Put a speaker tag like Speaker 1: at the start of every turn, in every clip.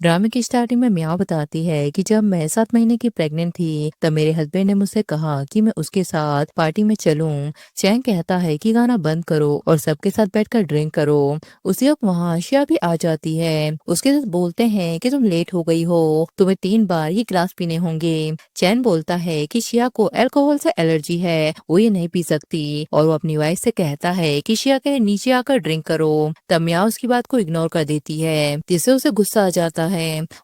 Speaker 1: ड्रामे की स्टार्टिंग में म्याओ बताती है कि जब मैं 7 महीने की प्रेग्नेंट थी तब मेरे हस्बैंड ने मुझसे कहा कि मैं उसके साथ पार्टी में चलूं। चैंग कहता है कि गाना बंद करो और सबके साथ बैठकर ड्रिंक करो। उसी वक्त वहाँ शिया भी आ जाती है। उसके साथ बोलते हैं कि तुम लेट हो गई हो, तुम्हें 3 बार ये ग्लास पीने होंगे। चैन बोलता है कि शिया को अल्कोहल से एलर्जी है, वो ये नहीं पी सकती और वो अपनी वाइफ से कहता है कि शिया के नीचे आकर ड्रिंक करो। तब म्याओ उसकी बात को इग्नोर कर देती है, जिससे उसे गुस्सा आ जाता है।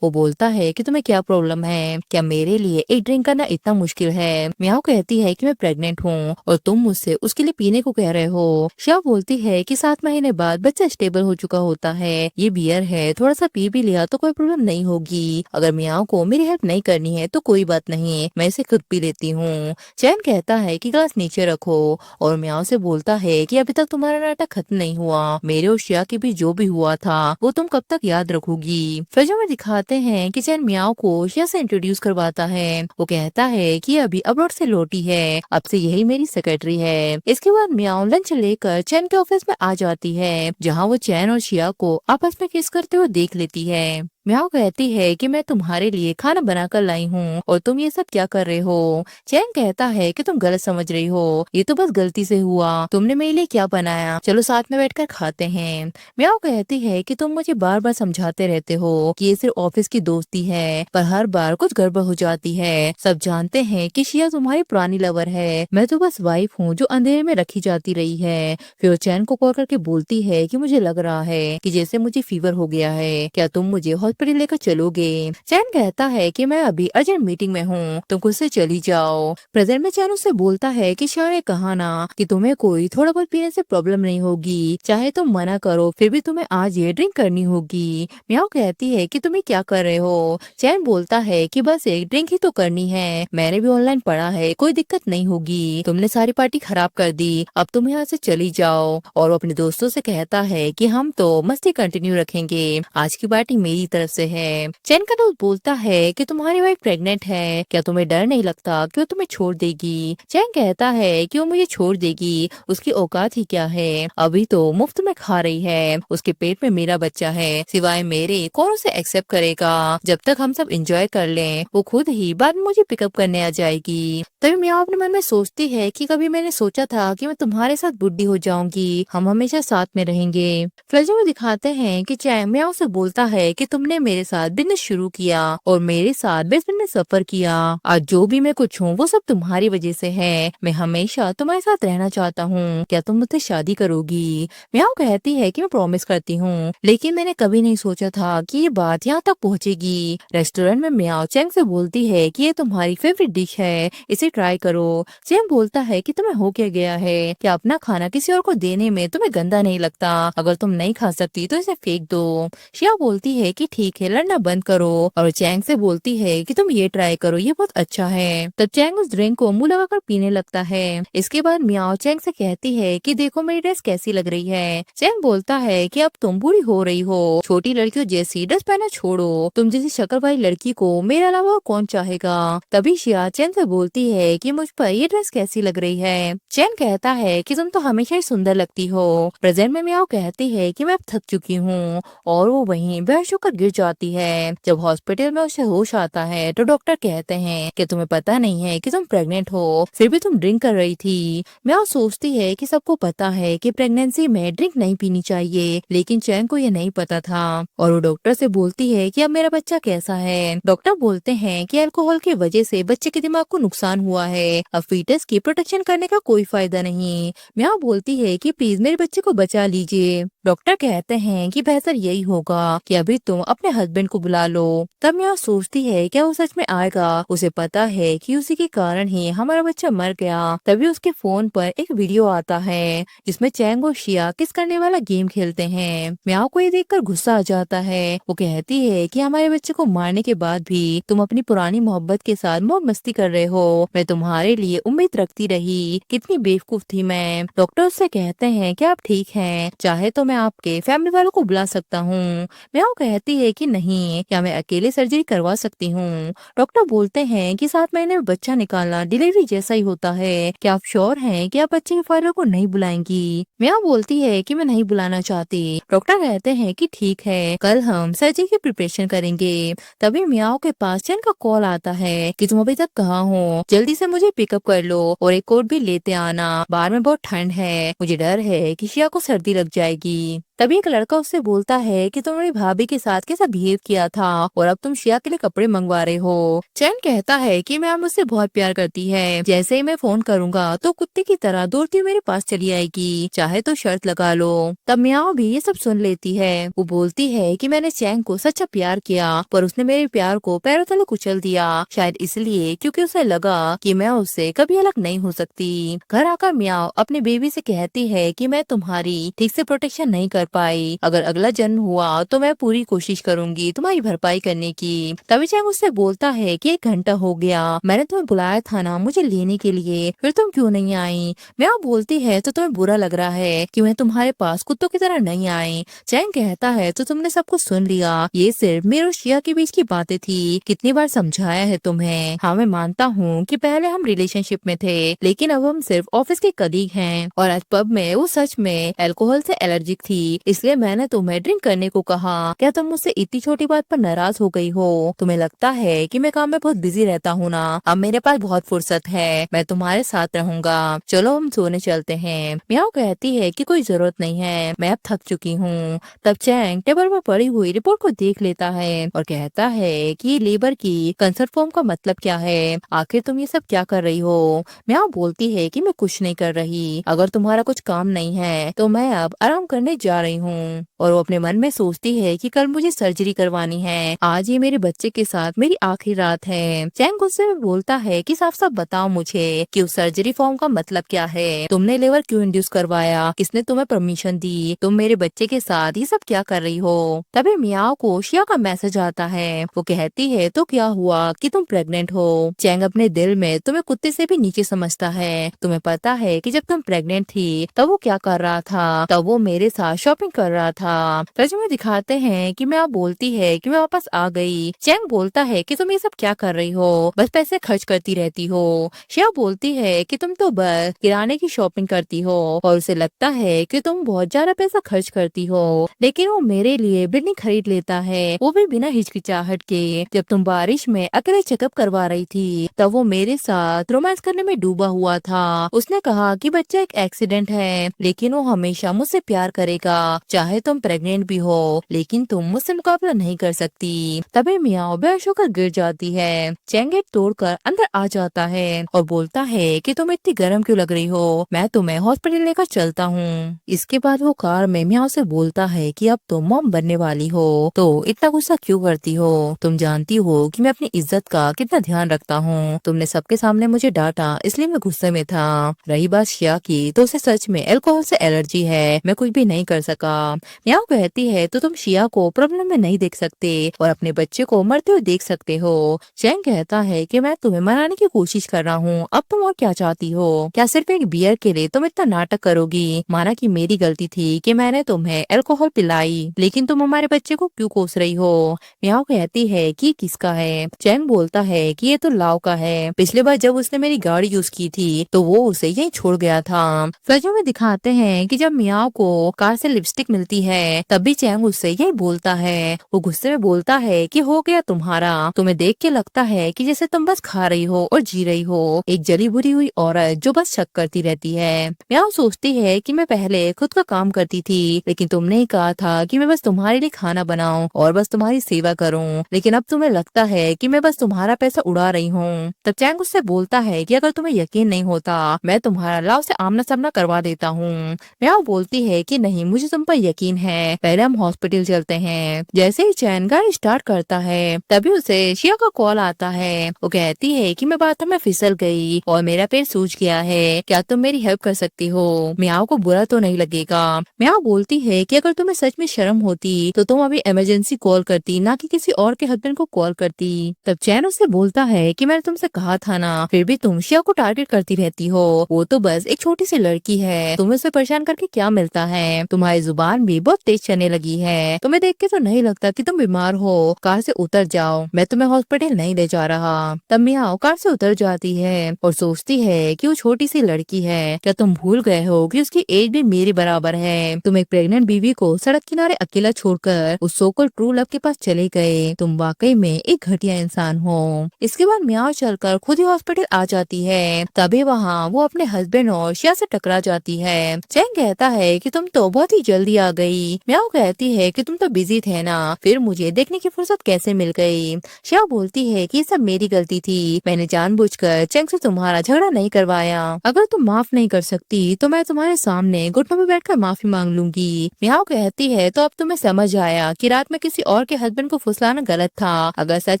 Speaker 1: वो बोलता है कि तुम्हें क्या प्रॉब्लम है, क्या मेरे लिए एक ड्रिंक करना इतना मुश्किल है। म्याओ कहती है कि मैं प्रेग्नेंट हूँ और तुम मुझसे उसके लिए पीने को कह रहे हो। शिया बोलती है कि 7 महीने बाद बच्चा स्टेबल हो चुका होता है, ये बियर है, थोड़ा सा पी भी लिया तो कोई प्रॉब्लम नहीं होगी। अगर म्याओ को मेरी हेल्प नहीं करनी है तो कोई बात नहीं, मैं इसे खुद पी लेती हूँ। चैन कहता है कि ग्लास नीचे रखो और म्याओ से बोलता है कि अभी तक तुम्हारा नाटक खत्म नहीं हुआ, मेरे और शिया के भी जो भी हुआ था वो तुम कब तक याद रखोगी। फिल्म में दिखाते हैं कि चैन म्याओ को शिया से इंट्रोड्यूस करवाता है। वो कहता है कि अभी अब्रॉड से लौटी है, अब से यही मेरी सेक्रेटरी है। इसके बाद म्याओ लंच लेकर चैन के ऑफिस में आ जाती है, जहाँ वो चैन और शिया को आपस में किस करते हुए देख लेती है। म्याओ कहती है कि मैं तुम्हारे लिए खाना बनाकर लाई हूँ और तुम ये सब क्या कर रहे हो। चैन कहता है कि तुम गलत समझ रही हो, ये तो बस गलती से हुआ, तुमने मेरे लिए क्या बनाया, चलो साथ में बैठकर खाते हैं। म्याओ कहती है कि तुम मुझे बार बार समझाते रहते हो कि ये सिर्फ ऑफिस की दोस्ती है, पर हर बार कुछ गड़बड़ हो जाती है। सब जानते हैं कि शिया तुम्हारी पुरानी लवर है, मैं तो बस वाइफ हूँ जो अंधेरे में रखी जाती रही है। फिर वो चैन को कॉल करके बोलती है कि मुझे लग रहा है कि जैसे मुझे फीवर हो गया है, क्या तुम मुझे हॉस्पिटल लेकर चलोगे। चैन कहता है कि मैं अभी अर्जेंट मीटिंग में हूँ, तुम खुद से चली जाओ। प्रेजेंट में चैन उससे बोलता है कि शिया ने कहा ना कि तुम्हें कोई थोड़ा बहुत पीने से प्रॉब्लम नहीं होगी, चाहे तुम मना करो फिर भी तुम्हें आज ये ड्रिंक करनी होगी। म्याओ कहती है कि तुम ये क्या कर रहे हो। चैन बोलता है कि बस एक ड्रिंक ही तो करनी है, मैंने भी ऑनलाइन पढ़ा है, कोई दिक्कत नहीं होगी, तुमने सारी पार्टी खराब कर दी, अब तुम यहाँ से चली जाओ। और वो अपने दोस्तों से कहता है कि हम तो मस्ती कंटिन्यू रखेंगे, आज की पार्टी मेरी तरफ से है। चैन का दोस्त बोलता है कि तुम्हारी वाइफ प्रेग्नेंट है, क्या तुम्हें डर नहीं लगता कि वो तुम्हें छोड़ देगी। चैन कहता है कि वो मुझे छोड़ देगी, उसकी औकात ही क्या है, अभी तो मुफ्त में खा रही है, उसके पेट में मेरा बच्चा है, सिवाय मेरे कौन उसे एक्सेप्ट करेगा। जब तक हम सब एंजॉय कर लें वो खुद ही बाद में मुझे पिकअप करने आ जाएगी। तभी म्याओ अपने मन में सोचती है कि कभी मैंने सोचा था कि मैं तुम्हारे साथ बुढ़ी हो जाऊंगी, हम हमेशा साथ में रहेंगे। फ्लैश में दिखाते हैं कि चैन म्याओ से बोलता है कि तुमने मेरे साथ बिजनेस शुरू किया और मेरे साथ बेसमेंट में सफर किया, आज जो भी मैं कुछ हूँ वो सब तुम्हारी वजह से है, मैं हमेशा तुम्हारे साथ रहना चाहता हूँ, क्या तुम मुझसे शादी करोगी। म्याओ कहती है कि मैं प्रॉमिस करती हूँ, लेकिन मैंने कभी नहीं सोचा था कि ये बात यहाँ तक पहुँचेगी। रेस्टोरेंट में म्याओ चैंग से बोलती है कि ये तुम्हारी फेवरेट डिश है, इसे ट्राई करो। चैंग बोलता है कि तुम्हें हो क्या गया है, क्या अपना खाना किसी और को देने में तुम्हें गंदा नहीं लगता, अगर तुम नहीं खा सकती तो इसे फेंक दो। शिया बोलती है कि ठीक है, लड़ना बंद करो और चैंग से बोलती है कि तुम ये ट्राई करो, ये बहुत अच्छा है। तब चैंग उस ड्रिंक को मुंह लगाकर पीने लगता है। इसके बाद म्याओ चैंग से कहती है कि देखो मेरी ड्रेस कैसी लग रही है। चैंग बोलता है कि अब तुम बूढ़ी हो रही हो, छोटी लड़कियों जैसी ड्रेस पहना छोड़ो, तुम जैसी शक्ल वाली लड़की को मेरे अलावा और कौन चाहेगा। तभी शिया चैंग से बोलती है कि मुझ पर ये ड्रेस कैसी लग रही है। चैंग कहता है कि तुम तो हमेशा ही सुंदर लगती हो। प्रेजेंट में म्याओ कहती है कि मैं अब थक चुकी हूँ और वो वहीं बेहोश होकर गिर जाती है। जब हॉस्पिटल में उसे होश आता है तो डॉक्टर कहते हैं कि तुम्हें पता नहीं है कि तुम प्रेग्नेंट हो, फिर भी तुम ड्रिंक कर रही थी। म्याओ सोचती है कि सबको पता है कि प्रेगनेंसी में ड्रिंक नहीं पीनी चाहिए, लेकिन चैन को ये नहीं पता था और वो डॉक्टर से बोलती है कि अब मेरा बच्चा कैसा है। डॉक्टर बोलते हैं कि अल्कोहल की वजह से बच्चे के दिमाग को नुकसान हुआ है, अब फीटस की प्रोटेक्शन करने का कोई फायदा नहीं। म्याओ बोलती है कि प्लीज मेरे बच्चे को बचा लीजिए। डॉक्टर कहते हैं कि बेहतर यही होगा कि अभी तुम अपने हस्बैंड को बुला लो। तब म्याओ सोचती है क्या वो सच में आएगा, उसे पता है कि उसी के कारण ही हमारा बच्चा मर गया। तभी उसके फोन पर एक वीडियो आता है जिसमें चैंग और शिया किस करने वाला गेम खेलते हैं। म्याओ को ये देखकर गुस्सा आ जाता है। वो कहती है कि हमारे बच्चे को मारने के बाद भी तुम अपनी पुरानी मोहब्बत के साथ मौज मस्ती कर रहे हो, मैं तुम्हारे लिए उम्मीद रखती रही, कितनी बेवकूफ थी मैं। डॉक्टर उससे कहते हैं कि आप ठीक हैं, चाहे तो मैं आपके फैमिली वालों को बुला सकता हूँ। म्याओ कहती है कि नहीं, क्या मैं अकेले सर्जरी करवा सकती हूँ। डॉक्टर बोलते हैं कि 7 महीने में बच्चा निकालना डिलीवरी जैसा ही होता है। क्या आप श्योर हैं कि आप बच्चे के फादर को नहीं बुलाएंगी। मियाँ बोलती है कि मैं नहीं बुलाना चाहती। डॉक्टर कहते हैं कि ठीक है, कल हम सर्जरी की प्रिपरेशन करेंगे। तभी मियाँ के पास चैन का कॉल आता है कि तुम अभी तक कहाँ हो, जल्दी से मुझे पिकअप कर लो और एक कोट भी लेते आना, बाहर में बहुत ठंड है, मुझे डर है कि शिया को सर्दी लग जाएगी। तभी एक लड़का उससे बोलता है कि तुमने भाभी के साथ कैसा बिहेव किया था और अब तुम शिया के लिए कपड़े मंगवा रहे हो। चैन कहता है कि मैं मुझसे बहुत प्यार करती है, जैसे ही मैं फोन करूंगा तो कुत्ते की तरह दौड़ती हुई मेरे पास चली आएगी, चाहे तो शर्त लगा लो। तब मियाओ भी ये सब सुन लेती है। वो बोलती है कि मैंने चैंग को सच्चा प्यार किया, पर उसने मेरे प्यार को पैरों तले कुचल दिया, शायद इसलिए क्योंकि उसे लगा कि मैं उससे कभी अलग नहीं हो सकती। घर आकर मियाओ अपने बेबी से कहती है कि मैं तुम्हारी ठीक से प्रोटेक्शन नहीं कर पाई, अगर अगला जन्म हुआ तो मैं पूरी कोशिश करूंगी तुम्हारी भरपाई करने की। तभी चैंग उससे बोलता है कि 1 घंटा हो गया, मैंने तुम्हें बुलाया था ना मुझे लेने के लिए, फिर तुम क्यों नहीं आई। मियाओ बोलती है तो तुम्हें बुरा लग रहा है कि मैं तुम्हारे पास कुत्तों की तरह नहीं आई। चैंग कहता है तो तुमने सब कुछ सुन लिया, ये सिर्फ मेरे और शिया के बीच की बातें थी, कितनी बार समझाया है तुम्हें। हाँ मैं मानता हूँ कि पहले हम रिलेशनशिप में थे, लेकिन अब हम सिर्फ ऑफिस के कलीग हैं और आज पब में वो सच में अल्कोहल से एलर्जिक थी, इसलिए मैंने तुम्हें ड्रिंक करने को कहा। क्या तुम मुझसे इतनी छोटी बात पर नाराज हो गई हो। तुम्हें लगता है कि मैं काम में बहुत बिजी रहता हूँ ना, अब मेरे पास बहुत फुर्सत है, मैं तुम्हारे साथ रहूंगा, चलो हम सोने चलते हैं। मियाओ कहती है कि कोई जरूरत नहीं है, मैं अब थक चुकी हूँ। तब चैंग टेबल पर पड़ी हुई रिपोर्ट को देख लेता है और कहता है कि लेबर की कंसर्ट फॉर्म का मतलब क्या है, आखिर तुम ये सब क्या कर रही हो। मियाओ बोलती है कि मैं कुछ नहीं कर रही, अगर तुम्हारा कुछ काम नहीं है तो मैं अब आराम करने जा रही हूँ। और वो अपने मन में सोचती है कि कल मुझे सर्जरी करवानी है, आज ये मेरे बच्चे के साथ मेरी आखिरी रात है। चैंग गुस्से में बोलता है कि साफ साफ बताओ मुझे कि उस सर्जरी फॉर्म का मतलब क्या है, तुमने लेबर क्यों इंड्यूस करवाया, किसने तुम्हें परमिशन दी, तुम मेरे बच्चे के साथ ये सब क्या कर रही हो। तभी मियाओ को शिया का मैसेज आता है। वो कहती है तो क्या हुआ कि तुम प्रेग्नेंट हो। चैंग अपने दिल में तुम्हें कुत्ते से भी नीचे समझता है। तुम्हें पता है कि जब तुम प्रेग्नेंट थी तब वो क्या कर रहा था, तब वो मेरे साथ शॉपिंग कर रहा था। तर्जुमे दिखाते हैं कि मैं बोलती है कि मैं वापस आ गई। चैंग बोलता है कि तुम ये सब क्या कर रही हो, बस पैसे खर्च करती रहती हो। शिया बोलती है कि तुम तो बस किराने की शॉपिंग करती हो और उसे लगता है कि तुम बहुत ज्यादा पैसा खर्च करती हो, लेकिन वो मेरे लिए बिल्डिंग खरीद लेता है, वो भी बिना हिचकिचाहट के। जब तुम बारिश में अकेले चेकअप करवा रही थी तब वो मेरे साथ रोमांस करने में डूबा हुआ था। उसने कहा कि बच्चा एक एक्सीडेंट है, लेकिन वो हमेशा मुझसे प्यार करेगा, चाहे तुम प्रेग्नेंट भी हो, लेकिन तुम मुझसे मुकाबला नहीं कर सकती। तभी मियाओ बेहोश होकर गिर जाती है। चैंग गेट तोड़कर अंदर आ जाता है और बोलता है कि तुम इतनी गर्म क्यों लग रही हो, मैं तुम्हें हॉस्पिटल लेकर चलता हूँ। इसके बाद वो कार में मियाओ से बोलता है कि अब तुम मॉम बनने वाली हो तो इतना गुस्सा क्यों करती हो, तुम जानती हो कि मैं अपनी इज्जत का कितना ध्यान रखता हूँ, तुमने सबके सामने मुझे डांटा इसलिए मैं गुस्से में था। रही बात शिया की तो उसे सच में अल्कोहल से एलर्जी है, मैं कुछ भी नहीं कर सका। मियाओ कहती है तो तुम शिया को प्रॉब्लम में नहीं देख सकते और अपने बच्चे को मरते हुए देख सकते हो। चैंग कहता है कि मैं तुम्हें मनाने की कोशिश कर रहा हूँ, अब तुम और क्या चाहती हो, क्या सिर्फ एक बियर के लिए तुम इतना नाटक करोगी। माना कि मेरी गलती थी कि मैंने तुम्हें अल्कोहल पिलाई, लेकिन तुम हमारे बच्चे को क्यों कोस रही हो। मियाओ कहती है कि किसका है। चैंग बोलता है कि ये तो लाओ का है, पिछली बार जब उसने मेरी गाड़ी यूज की थी तो वो उसे यहीं छोड़ गया था। फ्लैशबैक में दिखाते हैं कि जब मियाओ को कार से लिपस्टिक मिलती है तब भी चैंग उससे यही बोलता है। वो गुस्से में बोलता है कि हो गया तुम्हारा, तुम्हें देख के लगता है कि जैसे तुम बस खा रही हो और जी रही हो, एक जली बुरी हुई औरत जो बस शक करती रहती है। मियाओ सोचती है कि मैं पहले खुद का काम करती थी, लेकिन तुमने ही कहा था कि मैं बस तुम्हारे लिए खाना बनाऊं और बस तुम्हारी सेवा करूं, लेकिन अब तुम्हें लगता है कि मैं बस तुम्हारा पैसा उड़ा रही हूँ। तब चैंग उससे बोलता है कि अगर तुम्हें यकीन नहीं होता मैं तुम्हारा लाओ से आमना सामना करवा देता हूँ। मियाओ बोलती है कि नहीं मुझे तुम पर यकीन है, पहले हम हॉस्पिटल चलते हैं। जैसे ही चैन गाड़ी स्टार्ट करता है तभी उसे शिया का कॉल आता है। वो कहती है कि मैं बाथरूम में फिसल गई और मेरा पैर सूज गया है, क्या तुम मेरी हेल्प कर सकती हो। मियाओ को बुरा तो नहीं लगेगा। मियाओ बोलती है कि अगर तुम्हें सच में शर्म होती तो तुम अभी इमरजेंसी कॉल करती, ना कि किसी और के हस्बैंड को कॉल करती। तब चैन उससे बोलता है कि मैंने तुमसे कहा था ना, फिर भी तुम शिया को टारगेट करती रहती हो, वो तो बस एक छोटी सी लड़की है, तुम्हें उसे परेशान करके क्या मिलता है, तुम्हारी तुम्हारी जुबान भी बहुत तेज चलने लगी है। तुम्हें देख के तो नहीं लगता कि तुम बीमार हो। कार से उतर जाओ, मैं तुम्हें हॉस्पिटल नहीं ले जा रहा। तब मियाओ कार से उतर जाती है और सोचती है कि वो छोटी सी लड़की है। क्या तुम भूल गए हो कि उसकी एज भी मेरे बराबर है? तुम एक प्रेग्नेंट बीवी को सड़क किनारे अकेला छोड़कर उस सोकल ट्रू लव के पास चले गए। तुम वाकई में एक घटिया इंसान हो। इसके बाद मियाओ चलकर खुद ही हॉस्पिटल आ जाती है। तभी वहाँ वो अपने हस्बैंड और शिया से टकरा जाती है। चैंग कहता है कि तुम तो बहुत ही जल्दी आ गई। मियाओ कहती है कि तुम तो बिजी थे ना, फिर मुझे देखने की फुर्सत कैसे मिल गई? शिया बोलती है कि सब मेरी गलती थी, मैंने जानबूझकर चैंग से तुम्हारा झगड़ा नहीं करवाया। अगर तुम माफ नहीं कर सकती तो मैं तुम्हारे सामने घुटनों में बैठकर माफी मांग लूंगी। मियाओ कहती है तो अब तुम्हें समझ आया कि रात में किसी और के हस्बैंड को फुसलाना गलत था। अगर सच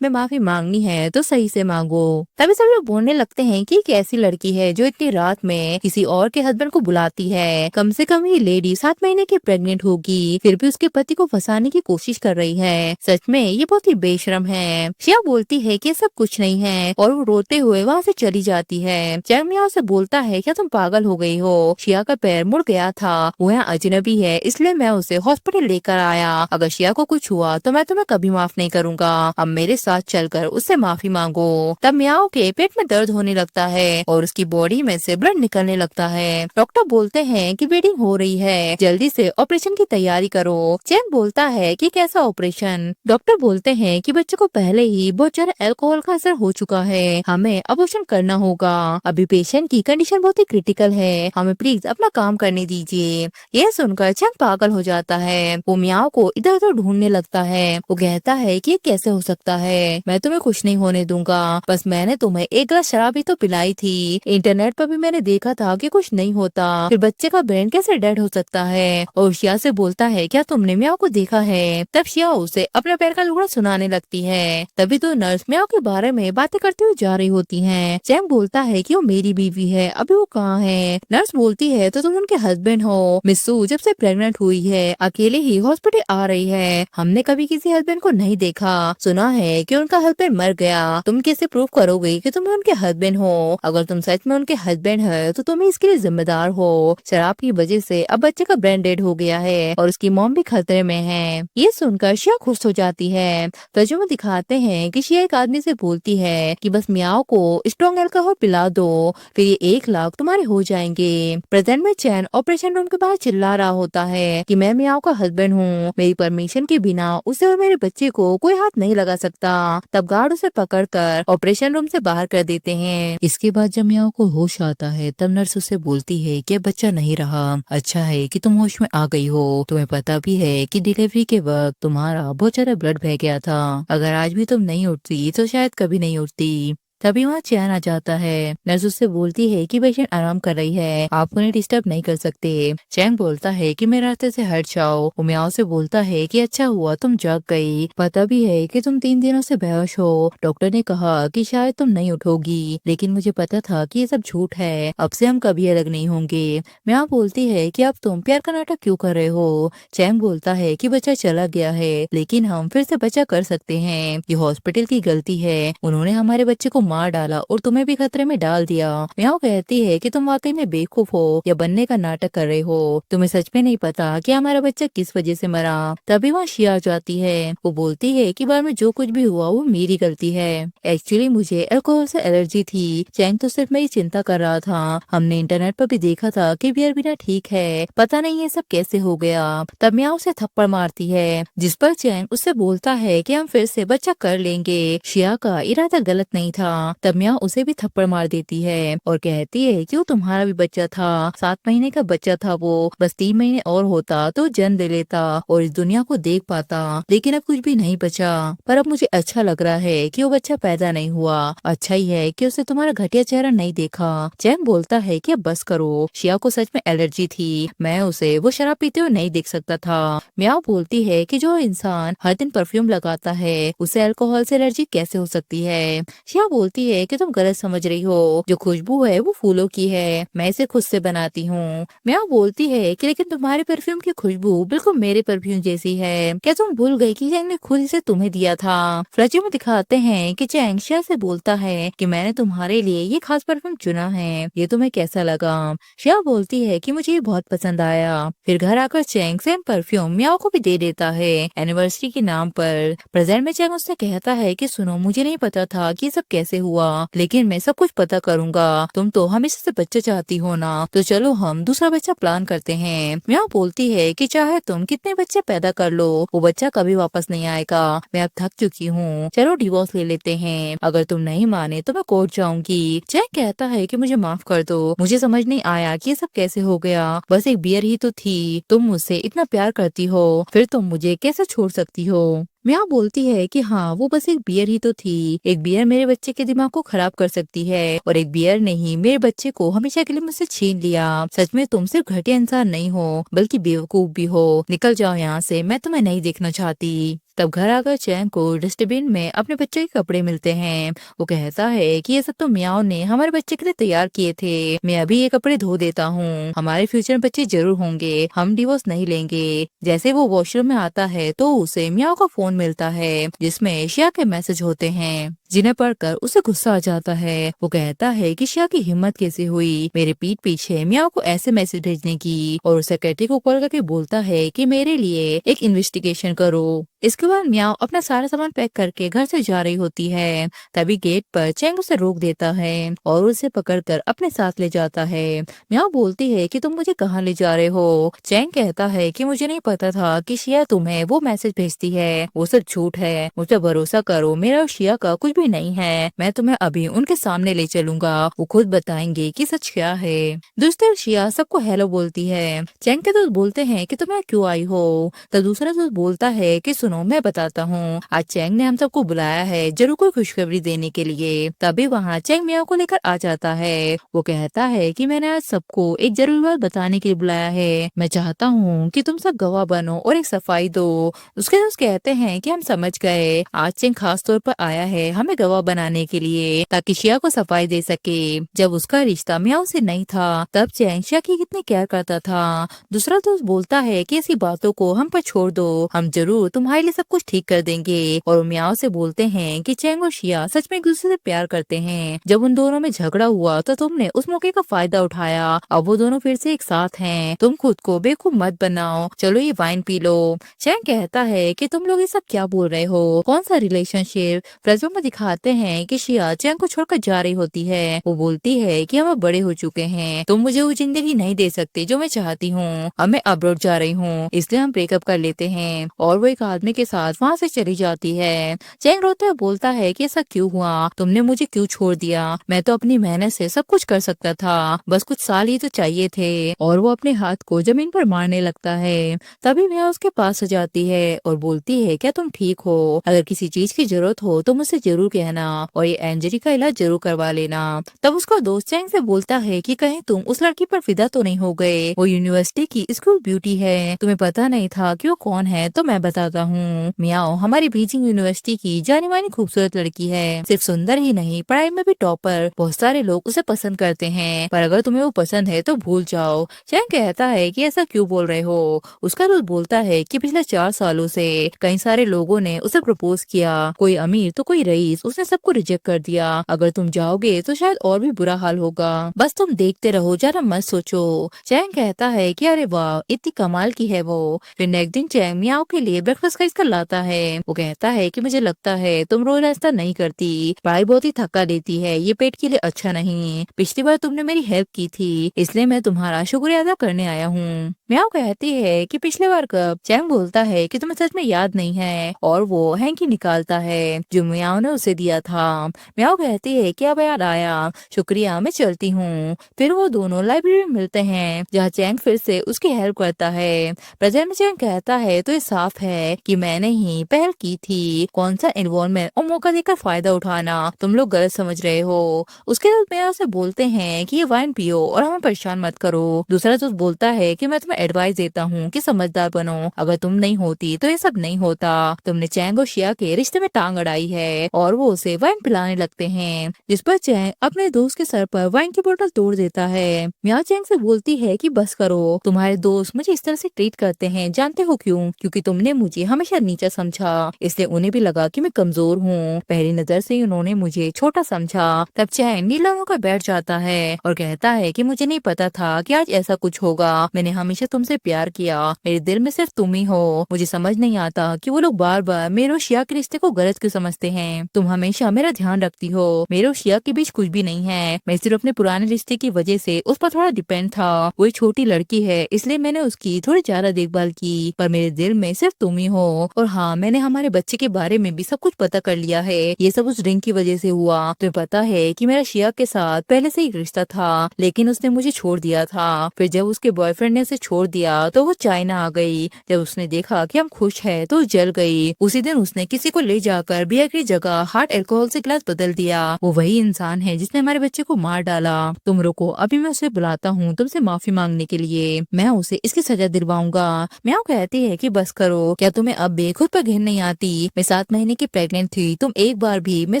Speaker 1: में माफी मांगनी है तो सही से मांगो। तभी सब लोग बोलने लगते हैं कि एक ऐसी लड़की है जो इतनी रात में किसी और के हस्बैंड को बुलाती है। कम से कम ये लेडी 7 महीने की प्रेग्नेंट होगी, फिर भी उसके पति को फंसाने की कोशिश कर रही है। सच में ये बहुत ही बेशरम है। शिया बोलती है कि ये सब कुछ नहीं है और वो रोते हुए वहाँ से चली जाती है। चैंग मियाओ से बोलता है क्या तुम पागल हो गई हो? शिया का पैर मुड़ गया था, वो यहाँ अजनबी है इसलिए मैं उसे हॉस्पिटल लेकर आया। अगर शिया को कुछ हुआ तो मैं तुम्हें कभी माफ नहीं करूंगा। अब मेरे साथ चलकर उससे माफी मांगो। तब मियाओ के पेट में दर्द होने लगता है और उसकी बॉडी में से ब्लड निकलने लगता है। डॉक्टर बोलते हैं कि ब्लीडिंग हो रही है, जल्दी से ऑपरेशन की तैयारी करो। चैंग बोलता है कि कैसा ऑपरेशन? डॉक्टर बोलते हैं कि बच्चे को पहले ही बहुत ज्यादा अल्कोहल का असर हो चुका है, हमें ऑपरेशन करना होगा। अभी पेशेंट की कंडीशन बहुत ही क्रिटिकल है, हमें प्लीज अपना काम करने दीजिए। यह सुनकर चैंग पागल हो जाता है। वो मियाओ को इधर उधर ढूंढने लगता है। वो कहता है कि ये कैसे हो सकता है, मैं तुम्हें कुछ नहीं होने दूंगा, बस मैंने तुम्हें एक ग्लास शराब ही तो पिलाई थी। इंटरनेट पर भी मैंने देखा था कि कुछ नहीं होता, फिर बच्चे का ब्रेन कैसे डेड हो सकता है? और शिया से बोलता है क्या तुमने मियाओ को देखा है? तब शिया उसे अपने पैर का लुगड़ा सुनाने लगती है। तभी तो नर्स मियाओ के बारे में बातें करते हुए जा रही होती है। चैंग बोलता है कि वो मेरी बीवी है, अभी वो कहाँ है? नर्स बोलती है तो तुम उनके हस्बैंड हो। मिस्सू जब से प्रेग्नेंट हुई है अकेले ही हॉस्पिटल आ रही है, हमने कभी किसी हस्बैंड को नहीं देखा। सुना है कि उनका हस्बैंड मर गया, तुम कैसे प्रूव करोगे कि तुम उनके हस्बैंड हो? अगर तुम सच में उनके हस्बैंड है तो तुम ही इसके लिए जिम्मेदार हो। शराब की वजह से अब बच्चे का ब्रेन डेड हो गया है और उसकी मॉम भी खतरे में है। ये सुनकर शिया खुश हो जाती है। तर्जुमा दिखाते हैं कि शिया एक आदमी से बोलती है कि बस मियाओ को स्ट्रॉन्ग अल्कोहल पिला दो, फिर ये 1 लाख तुम्हारे हो जाएंगे। प्रेजेंट में चैन ऑपरेशन रूम के बाहर चिल्ला रहा होता है कि मैं मियाओ का हस्बैंड हूँ, मेरी परमिशन के बिना उसे और मेरे बच्चे को कोई हाथ नहीं लगा सकता। तब गार्ड उसे पकड़कर ऑपरेशन रूम से बाहर कर देते हैं। इसके बाद जब मियाओ को होश आता है तब नर्स उसे बोलती है कि अब बच्चा नहीं रहा, अच्छा है कि तुम होश में आ गई हो। तुम्हें पता भी है कि डिलीवरी के वक्त तुम्हारा बहुत ज्यादा ब्लड बह गया था, अगर आज भी तुम नहीं उठती तो शायद कभी नहीं उठती। तभी वहाँ चैन आ जाता है। नर्स उससे बोलती है कि पेशेंट आराम कर रही है, आप उन्हें डिस्टर्ब नहीं कर सकते। चैंग बोलता है कि मेरे रास्ते से हट जाओ। वो मियाओ से बोलता है कि अच्छा हुआ तुम जाग गई, पता भी है कि तुम 3 दिनों से बेहोश हो। डॉक्टर ने कहा कि शायद तुम नहीं उठोगी, लेकिन मुझे पता था कि ये सब झूठ है, अब से हम कभी अलग नहीं होंगे। मियाओ बोलती है कि अब तुम प्यार का नाटक क्यों कर रहे हो? चैंग बोलता है कि बच्चा चला गया है लेकिन हम फिर से बच्चा कर सकते हैं, ये हॉस्पिटल की गलती है, उन्होंने हमारे बच्चे को मार डाला और तुम्हें भी खतरे में डाल दिया। मियाओ कहती है कि तुम वाकई में बेवकूफ हो या बनने का नाटक कर रहे हो, तुम्हें सच में नहीं पता कि हमारा बच्चा किस वजह से मरा। तभी वहाँ शिया आ जाती है। वो बोलती है कि बाद में जो कुछ भी हुआ वो मेरी गलती है, एक्चुअली मुझे अल्कोहल से एलर्जी थी। चैंग तो सिर्फ मेरी चिंता कर रहा था, हमने इंटरनेट पर भी देखा था कि बियर बिना ठीक है, पता नहीं ये सब कैसे हो गया। तब मियाओ उसे थप्पड़ मारती है, जिस पर चैंग उससे बोलता है कि हम फिर से बच्चा कर लेंगे, शिया का इरादा गलत नहीं था। तब मियाओ उसे भी थप्पड़ मार देती है और कहती है कि वो तुम्हारा भी बच्चा था, 7 महीने का बच्चा था वो, बस 3 महीने और होता तो जन्म दे लेता और इस दुनिया को देख पाता, लेकिन अब कुछ भी नहीं बचा। पर अब मुझे अच्छा लग रहा है कि वो बच्चा पैदा नहीं हुआ, अच्छा ही है कि उसे तुम्हारा घटिया चेहरा नहीं देखा। चैंग बोलता है कि अब बस करो, शिया को सच में एलर्जी थी, मैं उसे वो शराब पीते हुए नहीं देख सकता था। मियाओ बोलती है कि जो इंसान हर दिन परफ्यूम लगाता है उसे अल्कोहल से एलर्जी कैसे हो सकती है? शिया बोलती बोलती है कि तुम गलत समझ रही हो, जो खुशबू है वो फूलों की है, मैं इसे खुद से बनाती हूँ। म्याओ बोलती है कि लेकिन तुम्हारे परफ्यूम की खुशबू बिल्कुल मेरे परफ्यूम जैसी है, क्या तुम भूल गई कि चैंग ने खुद इसे तुम्हें दिया था। फ्लैचर में दिखाते हैं कि चैंग शिया से बोलता है कि मैंने तुम्हारे लिए ये खास परफ्यूम चुना है, ये तुम्हें कैसा लगा। शिया बोलती है कि मुझे ये बहुत पसंद आया। फिर घर आकर चैंग सेम परफ्यूम म्याओ को भी दे देता है एनिवर्सरी के नाम पर। प्रेजेंट में चैंग उससे कहता है कि सुनो, मुझे नहीं पता था कि ये सब कैसे हुआ, लेकिन मैं सब कुछ पता करूंगा। तुम तो हमेशा से बच्चा चाहती हो ना, तो चलो हम दूसरा बच्चा प्लान करते हैं। म्याओ बोलती है कि चाहे तुम कितने बच्चे पैदा कर लो, वो बच्चा कभी वापस नहीं आएगा। मैं अब थक चुकी हूँ, चलो डिवोर्स ले लेते हैं। अगर तुम नहीं माने तो मैं कोर्ट जाऊंगी। चैंग कहता है कि मुझे माफ कर दो, मुझे समझ नहीं आया कि ये सब कैसे हो गया, बस एक बियर ही तो थी। तुम मुझसे इतना प्यार करती हो, फिर तुम मुझे कैसे छोड़ सकती हो। म्याओ बोलती है कि हाँ, वो बस एक बियर ही तो थी। एक बियर मेरे बच्चे के दिमाग को खराब कर सकती है, और एक बियर ने ही मेरे बच्चे को हमेशा के लिए मुझसे छीन लिया। सच में तुम सिर्फ घटिया इंसान नहीं हो, बल्कि बेवकूफ भी हो। निकल जाओ यहाँ से, मैं तुम्हें नहीं देखना चाहती। तब घर आकर चैंग को डस्टबिन में अपने बच्चे के कपड़े मिलते हैं। वो कहता है कि ये सब तो म्याओ ने हमारे बच्चे के लिए तैयार किए थे, मैं अभी ये कपड़े धो देता हूँ। हमारे फ्यूचर में बच्चे जरूर होंगे, हम डिवोर्स नहीं लेंगे। जैसे वो वॉशरूम में आता है तो उसे म्याओ का फोन मिलता है, जिसमें शिया के मैसेज होते हैं, जिन्हें पढ़कर उसे गुस्सा आ जाता है। वो कहता है कि शिया की हिम्मत कैसे हुई मेरे पीठ पीछे म्याओ को ऐसे मैसेज भेजने की, और उसे सेक्रेटरी को कॉल करके बोलता है कि मेरे लिए एक इन्वेस्टिगेशन करो। इसके बाद म्याओ अपना सारा सामान पैक करके घर से जा रही होती है। तभी गेट पर चैंग उसे रोक देता है और उसे पकड़कर अपने साथ ले जाता है। म्याओ बोलती है कि तुम मुझे कहाँ ले जा रहे हो। चैंग कहता है कि मुझे नहीं पता था कि शिया तुम्हें वो मैसेज भेजती है, वो सब झूठ है, मुझ पर भरोसा करो, मेरा और शिया का कुछ भी नहीं है। मैं तुम्हें अभी उनके सामने ले चलूंगा, वो खुद बताएंगे कि सच क्या है। दूसरी शिया सबको हेलो बोलती है। चैंग के दोस्त बोलते हैं कि तुम यहाँ क्यों आई हो। तो दूसरा दोस्त बोलता है कि सुनो, मैं बताता हूँ, आज चैंग ने हम सबको बुलाया है जरूर कोई खुशखबरी देने के लिए। तभी वहाँ चैंग म्याओ को लेकर आ जाता है। वो कहता है कि मैंने आज सबको एक जरूरी बात बताने के लिए बुलाया है, मैं चाहता हूँ कि तुम सब गवाह बनो और एक सफाई दो। उसके दोस्त कहते हैं कि हम समझ गए, आज चैंग खास तौर पर आया है हमें गवाह बनाने के लिए, ताकि शिया को सफाई दे सके। जब उसका रिश्ता म्याओ से नहीं था, तब चैंग शिया की कितनी केयर करता था। दूसरा दोस्त बोलता है कि ऐसी बातों को हम पर छोड़ दो, हम जरूर तुम्हारे लिए सब कुछ ठीक कर देंगे। और म्याओ से बोलते हैं कि चैंग और शिया सच में एक दूसरे से प्यार करते हैं। जब उन दोनों में झगड़ा हुआ तो तुमने उस मौके का फायदा उठाया, अब वो दोनों फिर से एक साथ हैं। तुम खुद को बेवकूफ मत बनाओ, चलो ये वाइन पी लो। चैंग कहता है कि तुम लोग ये सब क्या बोल रहे हो, कौन सा रिलेशनशिप। फ्लैशबैक में दिखाते हैं कि शिया चैंग को छोड़कर जा रही होती है। वो बोलती है कि हम अब बड़े हो चुके हैं, तुम मुझे वो जिंदगी नहीं दे सकते जो मैं चाहती हूँ, अब मैं अब्रॉड जा रही हूँ, इसलिए हम ब्रेकअप कर लेते हैं। और वो एक आदमी के साथ वहाँ से चली जाती है। चैंग रोते हुए बोलता है कि ऐसा क्यों हुआ, तुमने मुझे क्यों छोड़ दिया, मैं तो अपनी मेहनत से सब कुछ कर सकता था, बस कुछ साल ही तो चाहिए थे। और वो अपने हाथ को जमीन पर मारने लगता है। तभी मैं उसके पास आ जाती है और बोलती है क्या तुम ठीक हो, अगर किसी चीज की जरूरत हो तो मुझसे जरूर कहना, और ये इंजरी का इलाज जरूर करवा लेना। तब उसका दोस्त चैंग से बोलता है कि कहीं तुम उस लड़की पर फिदा तो नहीं हो गए, वो यूनिवर्सिटी की स्कूल ब्यूटी है, तुम्हें पता नहीं था कि वो कौन है, तो मैं बताता हूँ। म्याओ हमारी बीजिंग यूनिवर्सिटी की जानी मानी खूबसूरत लड़की है, सिर्फ सुंदर ही नहीं पढ़ाई में भी टॉपर, बहुत सारे लोग उसे पसंद करते हैं, पर अगर तुम्हें वो पसंद है तो भूल जाओ। चैंग कहता है कि ऐसा क्यों बोल रहे हो। उसका दोस्त बोलता है कि पिछले 4 सालों से कई सारे लोगों ने उसे प्रपोज किया, कोई अमीर तो कोई रईस, उसने सबको रिजेक्ट कर दिया, अगर तुम जाओगे तो शायद और भी बुरा हाल होगा, बस तुम देखते रहो, ज्यादा मत सोचो। चैंग कहता है कि अरे वाह, इतनी कमाल की है वो। फिर नेक्स्ट दिन चैंग म्याओ के लिए ब्रेकफास्ट खरीद कर लाता है। वो कहता है कि मुझे लगता है तुम रोज ऐसा नहीं करती, पढ़ाई बहुत ही थका देती है, ये पेट के लिए अच्छा नहीं, पिछली बार तुमने मेरी हेल्प की थी, इसलिए मैं तुम्हारा शुक्रिया अदा करने आया हूँ। म्याओ कहती है कि पिछले बार कब। चैंग बोलता है कि तुम्हें सच में याद नहीं है, और वो हैंकी निकालता है जो म्याओ ने उसे दिया था। म्याओ कहती है कि अब याद आया, शुक्रिया, मैं चलती हूँ। फिर वो दोनों लाइब्रेरी में मिलते हैं, जहाँ चैंग फिर से उसकी हेल्प करता है। प्रेजेंट में चैंग कहता है तो ये साफ है कि मैंने ही पहल की थी, कौन सा इन्वॉल्वमेंट और मौका देकर फायदा उठाना, तुम लोग गलत समझ रहे हो। उसके बाद म्याओ से बोलते हैं कि ये वाइन पियो और हमें परेशान मत करो। दूसरा दोस्त बोलता है कि मैं तुम्हें एडवाइस देता हूँ कि समझदार बनो, अगर तुम नहीं होती तो ये सब नहीं होता, तुमने चैंग और शिया के रिश्ते में टांग अड़ाई है, और और वो उसे वाइन पिलाने लगते हैं, जिस पर चैंग अपने दोस्त के सर पर वाइन की बोतल तोड़ देता है। मियाओ चैंग से बोलती है कि बस करो, तुम्हारे दोस्त मुझे इस तरह से ट्रीट करते हैं, जानते हो क्यों? क्योंकि तुमने मुझे हमेशा नीचा समझा, इसलिए उन्हें भी लगा कि मैं कमजोर हूँ। पहली नजर से ही उन्होंने मुझे छोटा समझा। तब चैंग नीला होकर बैठ जाता है और कहता है कि मुझे नहीं पता था कि आज ऐसा कुछ होगा। मैंने हमेशा तुमसे प्यार किया, मेरे दिल में सिर्फ तुम ही हो। मुझे समझ नहीं आता कि वो लोग बार बार मेरे और शिया के रिश्ते को गलत क्यों समझते हैं। तुम हमेशा मेरा ध्यान रखती हो, मेरे और शिया के बीच कुछ भी नहीं है। मैं सिर्फ अपने पुराने रिश्ते की वजह से उस पर थोड़ा डिपेंड था। वो एक छोटी लड़की है, इसलिए मैंने उसकी थोड़ी ज्यादा देखभाल की, पर मेरे दिल में सिर्फ तुम ही हो। और हाँ, मैंने हमारे बच्चे के बारे में भी सब कुछ पता कर लिया है। ये सब उस ड्रिंक की वजह से हुआ। तुम्हें पता है कि मेरा शिया के साथ पहले से ही रिश्ता था, लेकिन उसने मुझे छोड़ दिया था। फिर जब उसके बॉयफ्रेंड ने उसे छोड़ दिया तो वो चाइना आ गई। जब उसने देखा कि हम खुश हैं तो जल गई। उसी दिन उसने किसी को ले जाकर बियर की जगह हार्ड अल्कोहल से ग्लास बदल दिया। वो वही इंसान है जिसने हमारे बच्चे को मार डाला। तुम रुको, अभी मैं उसे बुलाता हूँ तुमसे माफी मांगने के लिए। मैं उसे इसकी सजा दिलवाऊंगा। म्याओ कहती है कि बस करो, क्या तुम्हें अब भी खुद पर घिन नहीं आती? मैं 7 महीने की प्रेग्नेंट थी, तुम एक बार भी मेरे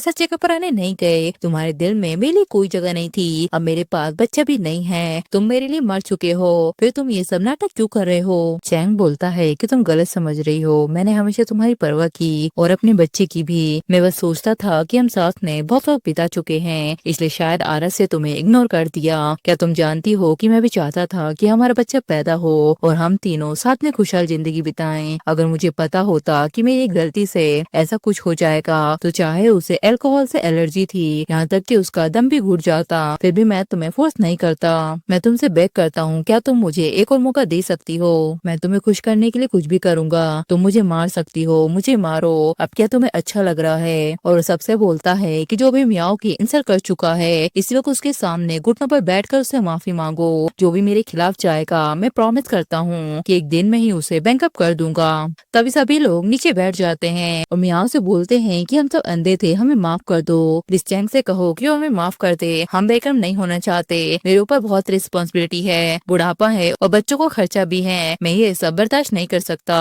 Speaker 1: साथ चेकअप कराने नहीं गए। तुम्हारे दिल में मेरे लिए कोई जगह नहीं थी। अब मेरे पास बच्चा भी नहीं है, तुम मेरे लिए मर चुके हो, फिर तुम ये सब नाटक क्यों कर रहे हो? चैंग बोलता है कि तुम गलत समझ रही हो। मैंने हमेशा तुम्हारी परवाह की और अपने बच्चे की भी। मैं बस सोचता था कि हम साथ में बहुत वक्त बिता चुके हैं, इसलिए शायद आरस से तुम्हें इग्नोर कर दिया। क्या तुम जानती हो कि मैं भी चाहता था कि हमारा बच्चा पैदा हो और हम तीनों साथ में खुशहाल जिंदगी बिताएं। अगर मुझे पता होता कि मेरी गलती से ऐसा कुछ हो जाएगा, तो चाहे उसे अल्कोहल से एलर्जी थी, यहाँ तक कि उसका दम भी घुट जाता, फिर भी मैं तुम्हें फोर्स नहीं करता। मैं तुमसे बेग करता हूँ, क्या तुम मुझे एक और मौका दे सकती हो? मैं तुम्हें खुश करने के लिए कुछ भी करूंगा। तुम मुझे मार सकती हो, मुझे मारो, अब क्या तुम्हें अच्छा लग रहा है? और सबसे बोलता है कि जो भी मियाओ की इंसल्ट कर चुका है, इसी वक्त उसके सामने घुटनों पर बैठकर उससे माफी मांगो। जो भी मेरे खिलाफ जाएगा, मैं प्रॉमिस करता हूँ कि एक दिन में ही उसे बैंकअप कर दूंगा। तभी सभी लोग नीचे बैठ जाते हैं और मियाओ से बोलते हैं कि हम सब अंधे थे, हमें माफ कर दो। प्लीज चैंग से कहो कि वो हमें माफ कर दे, हम बेकम नहीं होना चाहते। मेरे ऊपर बहुत रिस्पॉन्सिबिलिटी है, बुढ़ापा है और बच्चों को खर्चा भी है, मैं ये सब बर्दाश्त नहीं कर सकता।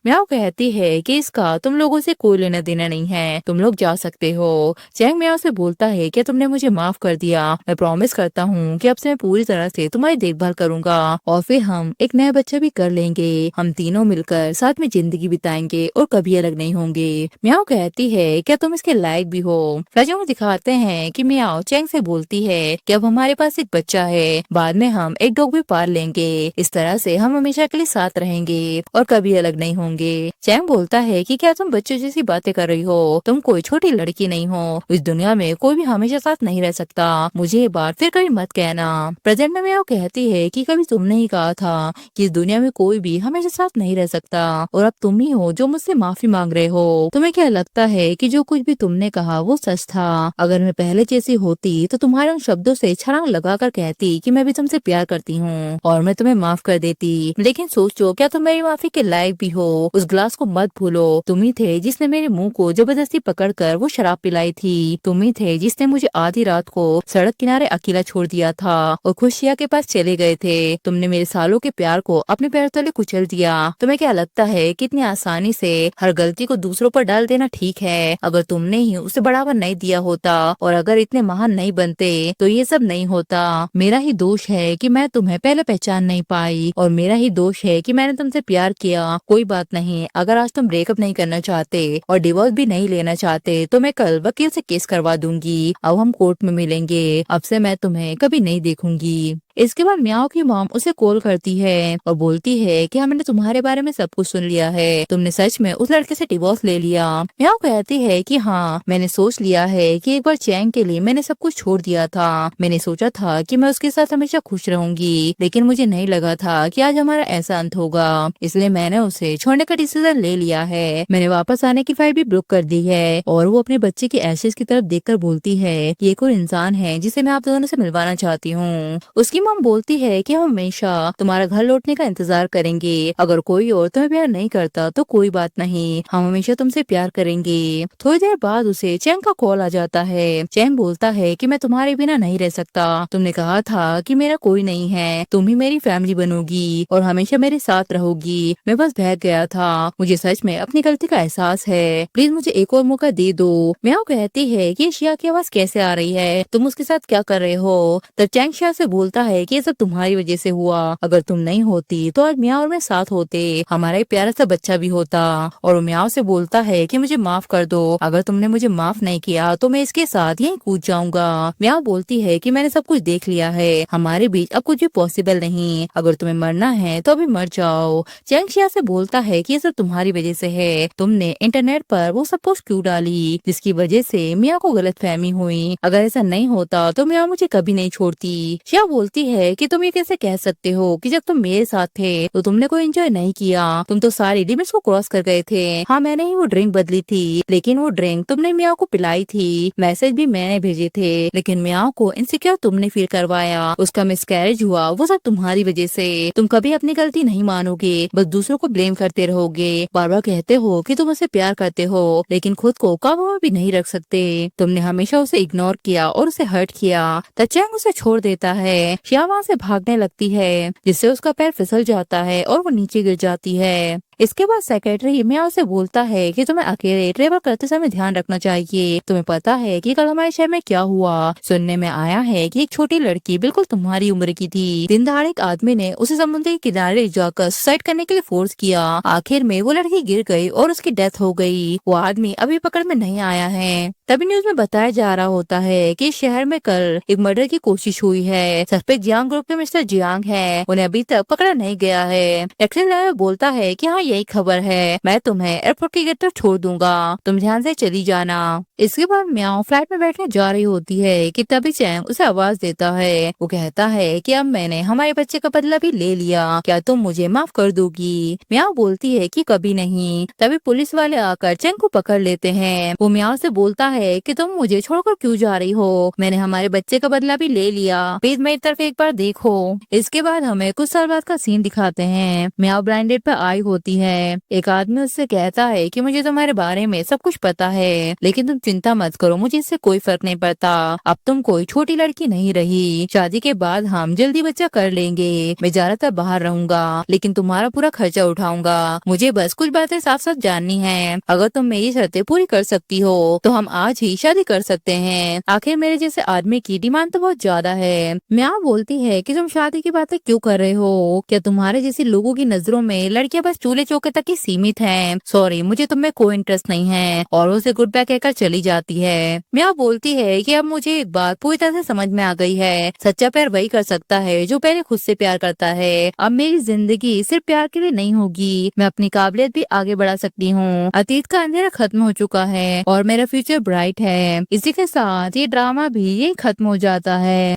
Speaker 1: मियाओ कहती है कि इसका तुम लोगों से कोई लेना देना नहीं है, तुम लोग जा सकते हो। चैंग मियाओ से बोलता है कि तुमने मुझे माफ कर दिया, मैं प्रॉमिस करता हूँ कि अब से मैं पूरी तरह से तुम्हारी देखभाल करूंगा और फिर हम एक नया बच्चा भी कर लेंगे। हम तीनों मिलकर साथ में जिंदगी बिताएंगे और कभी अलग नहीं होंगे। मियाओ कहती है क्या तुम इसके लायक भी हो? फ्लैशबैक में दिखाते हैं कि मियाओ चैंग से बोलती है कि अब हमारे पास एक बच्चा है, बाद में हम एक डॉग भी पाल लेंगे। इस तरह से हम हमेशा के लिए साथ रहेंगे और कभी अलग नहीं होंगे। चैंग बोलता है कि क्या तुम बच्चों जैसी बातें कर रही हो? तुम कोई छोटी लड़की नहीं हो, इस दुनिया में कोई भी हमेशा साथ नहीं रह सकता। मुझे ये बात फिर कभी मत कहना। प्रेजेंट में मियाओ कहती है कि कभी तुमने ही कहा था कि इस दुनिया में कोई भी हमेशा साथ नहीं रह सकता, और अब तुम ही हो जो मुझसे माफी मांग रहे हो। तुम्हें क्या लगता है कि जो कुछ भी तुमने कहा वो सच था? अगर मैं पहले जैसी होती तो तुम्हारे उन शब्दों से छलांग लगाकर कहती कि मैं भी तुमसे प्यार करती हूँ और मैं तुम्हें माफ कर देती। लेकिन सोचो, क्या तुम मेरी माफी के लायक भी हो? उस ग्लास को मत भूलो, तुम ही थे जिसने मेरे मुंह को जबरदस्ती पकड़कर वो शराब पिलाई थी। तुम ही थे जिसने मुझे आधी रात को सड़क किनारे अकेला छोड़ दिया था और खुशिया के पास चले गए थे। तुमने मेरे सालों के प्यार को अपने पैर तले कुचल दिया। तुम्हें क्या लगता है कितनी आसानी से हर गलती को दूसरों पर डाल देना ठीक है? अगर तुमने ही उसे बढ़ावा नहीं दिया होता और अगर इतने महान नहीं बनते तो ये सब नहीं होता। मेरा ही दोष है कि मैं तुम्हें पहले पहचान नहीं पाई और मेरा ही दोष है कि मैंने तुमसे प्यार किया। कोई बात नहीं, अगर आज तुम ब्रेकअप नहीं करना चाहते और डिवोर्स भी नहीं लेना चाहते तो मैं कल वकील से केस करवा दूंगी। अब हम कोर्ट में मिलेंगे, अब से मैं तुम्हें कभी नहीं देखूंगी। इसके बाद मियाओ की मॉम उसे कॉल करती है और बोलती है कि हमने तुम्हारे बारे में सब कुछ सुन लिया है, तुमने सच में उस लड़के से डिवोर्स ले लिया। मियाओ कहती है कि हाँ, मैंने सोच लिया है कि एक बार चैंग के लिए मैंने सब कुछ छोड़ दिया था। मैंने सोचा था कि मैं उसके साथ हमेशा खुश रहूंगी, लेकिन मुझे नहीं लगा था कि आज हमारा ऐसा अंत होगा, इसलिए मैंने उसे छोड़ने का डिसीजन ले लिया है। मैंने वापस आने की फ्लाइट भी बुक कर दी है। और वो अपने बच्चे की एशेज की तरफ देखकर बोलती है कि एक और इंसान है जिसे मैं आप दोनों से मिलवाना चाहती हूँ। उसकी मॉम बोलती है कि हम हमेशा तुम्हारा घर लौटने का इंतजार करेंगे, अगर कोई और तुम्हें प्यार नहीं करता तो कोई बात नहीं, हम हमेशा तुमसे प्यार करेंगे। थोड़ी देर बाद उसे चैंग का कॉल आ जाता है। चैंग बोलता है कि मैं तुम्हारे बिना नहीं रह सकता, तुमने कहा था कि मेरा कोई नहीं है, तुम ही मेरी फैमिली बनोगी और हमेशा मेरे साथ रहोगी। मैं बस बहक गया था, मुझे सच में अपनी गलती का एहसास है, प्लीज मुझे एक और मौका दे दो। म्याओ कहती है कि शिया की आवाज कैसे आ रही है, तुम उसके साथ क्या कर रहे हो। तब चैंग शिया से बोलता है कि ये सब तुम्हारी वजह से हुआ, अगर तुम नहीं होती तो आज म्याओ और मैं साथ होते, हमारा एक प्यारा सा बच्चा भी होता। और वो म्याओ से बोलता है कि मुझे माफ कर दो, अगर तुमने मुझे माफ नहीं किया तो मैं इसके साथ यहीं कूद जाऊंगा। म्याओ बोलती है कि मैंने सब कुछ देख लिया है, हमारे बीच अब कुछ भी पॉसिबल नहीं, अगर तुम्हें मरना है तो अभी मर जाओ। चैंग शिया से बोलता है कि ये सब तुम्हारी वजह से है, तुमने इंटरनेट पर वो सब पोस्ट क्यों डाली जिसकी वजह से मियाँ को गलतफहमी हुई, अगर ऐसा नहीं होता तो मियाँ मुझे कभी नहीं छोड़ती। शिया बोलती है कि तुम ये कैसे कह सकते हो कि जब तुम मेरे साथ थे तो तुमने कोई एंजॉय नहीं किया, तुम तो सारी लिमिट्स को क्रॉस कर गए थे। हाँ मैंने ही वो ड्रिंक बदली थी, लेकिन वो ड्रिंक तुमने मियाँ को पिलाई थी, मैसेज भी मैंने भेजे थे, लेकिन मियाँ को इनसिक्योर तुमने फील करवाया, उसका मिसकैरेज हुआ, वो सब तुम्हारी वजह से। तुम कभी अपनी गलती नहीं मानोगे, बस दूसरों को ब्लेम करते रहोगे, बार बार कहते हो कि तुम उसे प्यार करते हो लेकिन खुद को काबू में भी नहीं रख सकते। तुमने हमेशा उसे इग्नोर किया और उसे हर्ट किया। तचैंग उसे छोड़ देता है। शिया वहाँ से भागने लगती है जिससे उसका पैर फिसल जाता है और वो नीचे गिर जाती है। इसके बाद सेक्रेटरी मियाँ से बोलता है कि तुम्हें अकेले ट्रेवल करते समय ध्यान रखना चाहिए, तुम्हें पता है कि कल हमारे शहर में क्या हुआ, सुनने में आया है कि एक छोटी लड़की बिल्कुल तुम्हारी उम्र की थी, दिन दहाड़े एक आदमी ने उसे समुद्र के किनारे जाकर सुसाइड करने के लिए फोर्स किया, आखिर में वो लड़की गिर गई और उसकी डेथ हो गई, वो आदमी अभी पकड़ में नहीं आया है। तभी न्यूज में बताया जा रहा होता है कि शहर में कल एक मर्डर की कोशिश हुई है, सस्पेक्ट जियांग ग्रुप के मिस्टर जियांग है, उन्हें अभी तक पकड़ा नहीं गया है। टैक्सी ड्राइवर बोलता है कि हाँ यही खबर है, मैं तुम्हें एयरपोर्ट के गेट तक छोड़ दूंगा, तुम ध्यान से चली जाना। इसके बाद म्याओ फ्लाइट में बैठने जा रही होती है कि तभी चैंग उसे आवाज देता है। वो कहता है कि अब मैंने हमारे बच्चे का बदला भी ले लिया, क्या तुम मुझे माफ कर दोगी। म्याओ बोलती है कि कभी नहीं। तभी पुलिस वाले आकर चैंग को पकड़ लेते हैं। वो म्याओ से बोलता है कि तुम मुझे छोड़कर क्यों जा रही हो, मैंने हमारे बच्चे का बदला भी ले लिया, प्लीज मेरी तरफ एक बार देखो। इसके बाद हमें कुछ साल बाद का सीन दिखाते हैं। म्याओ ब्लाइंड डेट पर आई होती है। एक आदमी उससे कहता है कि मुझे तुम्हारे बारे में सब कुछ पता है, लेकिन तुम चिंता मत करो, मुझे इससे कोई फर्क नहीं पड़ता, अब तुम कोई छोटी लड़की नहीं रही, शादी के बाद हम जल्दी बच्चा कर लेंगे, मैं ज्यादातर बाहर रहूंगा लेकिन तुम्हारा पूरा खर्चा उठाऊंगा, मुझे बस कुछ बातें साफ साफ जाननी है, अगर तुम मेरी शर्तें पूरी कर सकती हो तो हम आज ही शादी कर सकते हैं, आखिर मेरे जैसे आदमी की डिमांड तो बहुत ज्यादा है। म्याओ बोलती है कि तुम शादी की बातें क्यों कर रहे हो, क्या तुम्हारे जैसे लोगों की नजरों में लड़कियां बस चूल्हे चौके तक ही सीमित हैं, सॉरी मुझे तुम में कोई इंटरेस्ट नहीं है, और उसे गुड बाय कहकर चली जाती है। म्याओ बोलती है कि अब मुझे एक बात पूरी तरह से समझ में आ गई है, सच्चा प्यार वही कर सकता है जो पहले खुद से प्यार करता है, अब मेरी जिंदगी सिर्फ प्यार के लिए नहीं होगी, मैं अपनी काबिलियत भी आगे बढ़ा सकती हूँ, अतीत का अंधेरा खत्म हो चुका है और मेरा फ्यूचर ब्राइट है। इसी के साथ ये ड्रामा भी यही खत्म हो जाता है।